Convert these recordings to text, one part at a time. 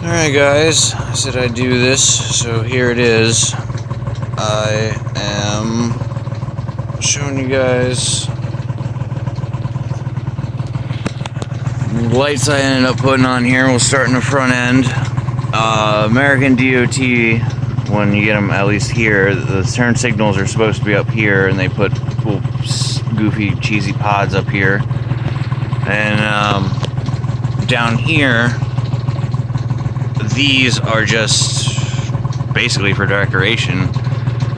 Alright guys, I said I'd do this, so here it is. I am showing you guys the lights I ended up putting on here. We'll start in the front end. American DOT, when you get them at least here, the turn signals are supposed to be up here, and they put cool, goofy, cheesy pods up here. And down here, these are just basically for decoration.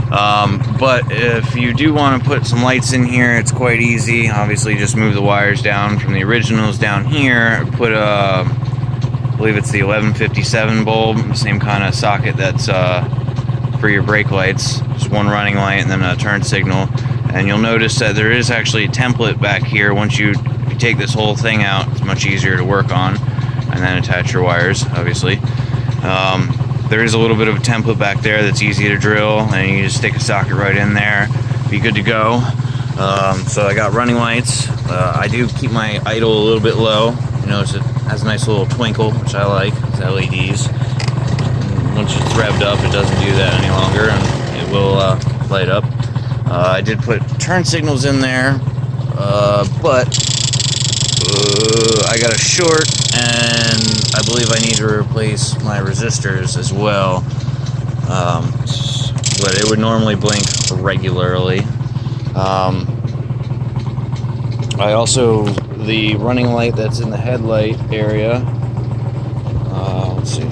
But if you do want to put some lights in here, it's quite easy. Obviously, just move the wires down from the originals down here. Put I believe it's the 1157 bulb, same kind of socket that's for your brake lights. Just one running light and then a turn signal. And you'll notice that there is actually a template back here. Once you take this whole thing out, it's much easier to work on, and then attach your wires, obviously. There is a little bit of a template back there that's easy to drill, and you just stick a socket right in there, be good to go. So I got running lights. I do keep my idle a little bit low. You notice it has a nice little twinkle, which I like. It's LEDs. And once it's revved up, it doesn't do that any longer, and it will light up. I did put turn signals in there, but I got a short, and I believe I need to replace my resistors as well. But it would normally blink regularly. I also, the running light that's in the headlight area, let's see.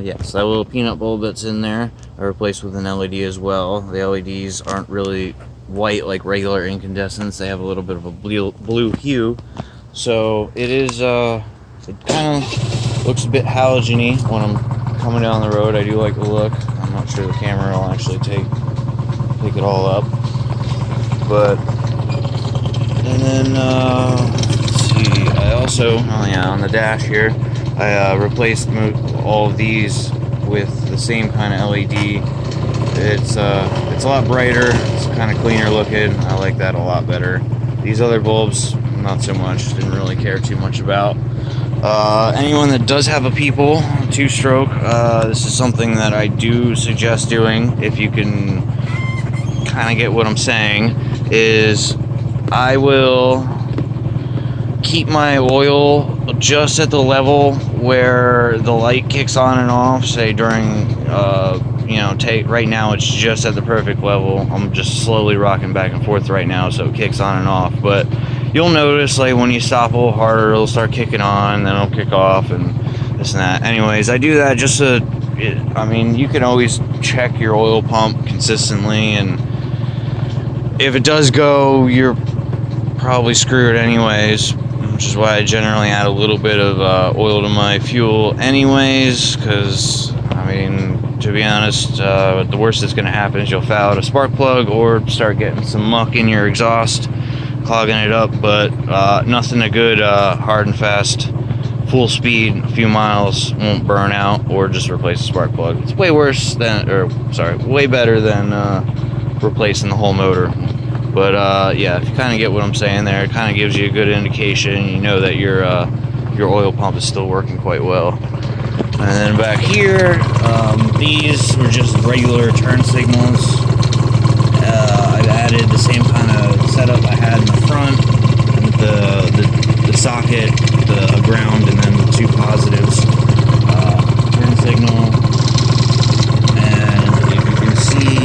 Yes, that little peanut bulb that's in there, I replaced with an LED as well. The LEDs aren't really white like regular incandescents. They have a little bit of a blue hue. So it is, it kind of looks a bit halogen-y when I'm coming down the road. I do like the look. I'm not sure the camera will actually take it all up. But, and then, let's see, I also, on the dash here, I replaced all of these with the same kind of LED. It's a lot brighter, it's kind of cleaner looking. I like that a lot better. These other bulbs, not so much, didn't really care too much about. Anyone that does have a people, two-stroke, this is something that I do suggest doing, if you can kind of get what I'm saying, is I will keep my oil just at the level where the light kicks on and off, say during, right now it's just at the perfect level. I'm just slowly rocking back and forth right now, so it kicks on and off. But you'll notice, like, when you stop a little harder, it'll start kicking on, then it'll kick off, and this and that. Anyways, I do that just to, you can always check your oil pump consistently, and if it does go, you're probably screwed anyways, which is why I generally add a little bit of oil to my fuel anyways, because, to be honest, the worst that's going to happen is you'll foul out a spark plug or start getting some muck in your exhaust, clogging it up. But nothing a good hard and fast full speed, a few miles, won't burn out or just replace the spark plug. It's way worse than, way better than replacing the whole motor. But yeah, if you kind of get what I'm saying there, it kind of gives you a good indication. You know that your oil pump is still working quite well. And then back here, these were just regular turn signals. I've added the same kind of setup I had in the front, with the socket, the ground, and then the two positives. Turn signal, and if you can see,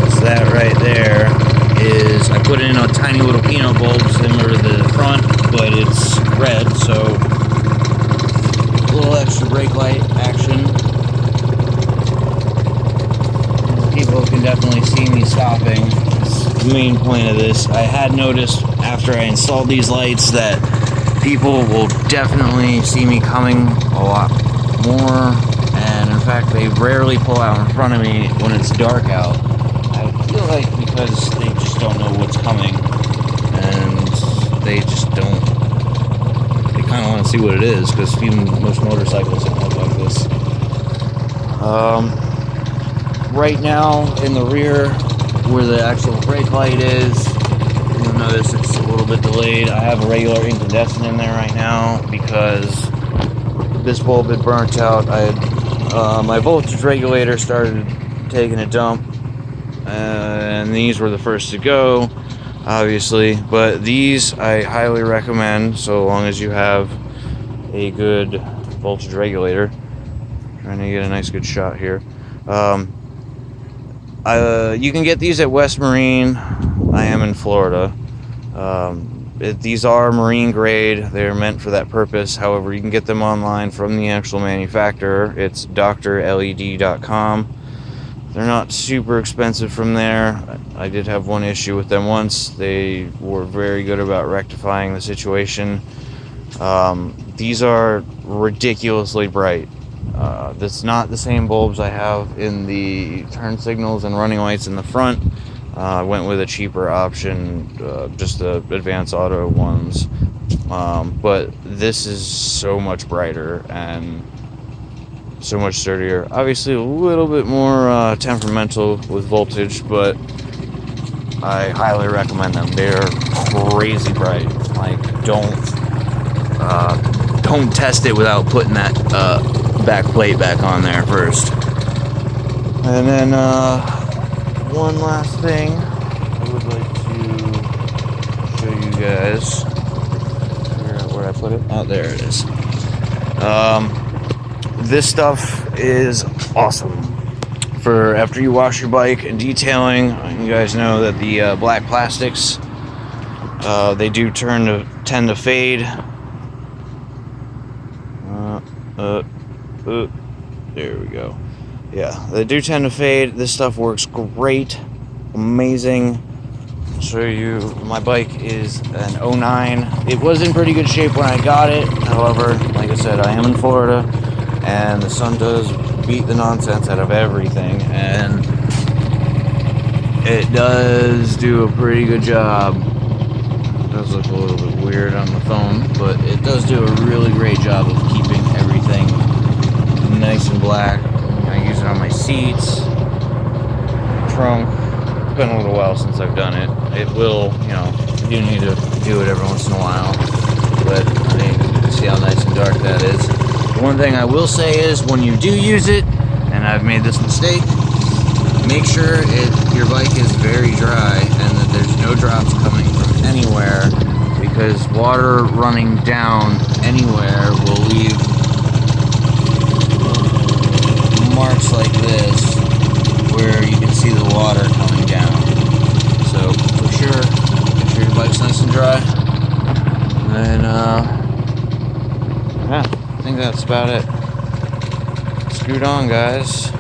it's that right there, is I put in a tiny little peanut bulb similar to the front, but it's red, so a little extra brake light action. People can definitely see me stopping. That's the main point of this. I had noticed after I installed these lights that people will definitely see me coming a lot more, and in fact they rarely pull out in front of me when it's dark out. I feel like because they just don't know what's coming, and they just don't, they kind of want to see what it is, because even most motorcycles don't look like this. Right now in the rear where the actual brake light is, you'll notice it's a little bit delayed. I have a regular incandescent in there right now because this bulb had burnt out. I had my voltage regulator started taking a dump, and these were the first to go, obviously. But these I highly recommend, so long as you have a good voltage regulator. Trying to get a nice good shot here. You can get these at West Marine. I am in Florida. These are marine grade. They're meant for that purpose. However, you can get them online from the actual manufacturer. It's drled.com. They're not super expensive from there. I did have one issue with them once. They were very good about rectifying the situation. These are ridiculously bright. That's not the same bulbs I have in the turn signals and running lights in the front. I went with a cheaper option, just the advanced auto ones. But this is so much brighter and so much sturdier. Obviously a little bit more temperamental with voltage, but I highly recommend them. They're crazy bright. Like, don't test it without putting that back plate back on there first. And then one last thing I would like to show you guys. Figure out where I put it. Oh, there it is. This stuff is awesome for after you wash your bike and detailing. You guys know that the black plastics, they do tend to fade. There we go. Yeah, they do tend to fade. This stuff works great, amazing. I'll show you. My bike is an 09. It was in pretty good shape when I got it. However, like I said, I am in Florida, and the sun does beat the nonsense out of everything, and it does do a pretty good job. It does look a little bit weird on the phone, but it does do a really great job of keeping everything nice and black. I use it on my seats, trunk. It's been a little while since I've done it. It will, you do need to do it every once in a while, but I mean, you can see how nice and dark that is. The one thing I will say is when you do use it, and I've made this mistake, make sure your bike is very dry and that there's no drops coming from anywhere, because water running down anywhere will leave marks like this where you can see the water coming down. So for sure, make sure your bike's nice and dry. And yeah, I think that's about it. Scoot on, guys.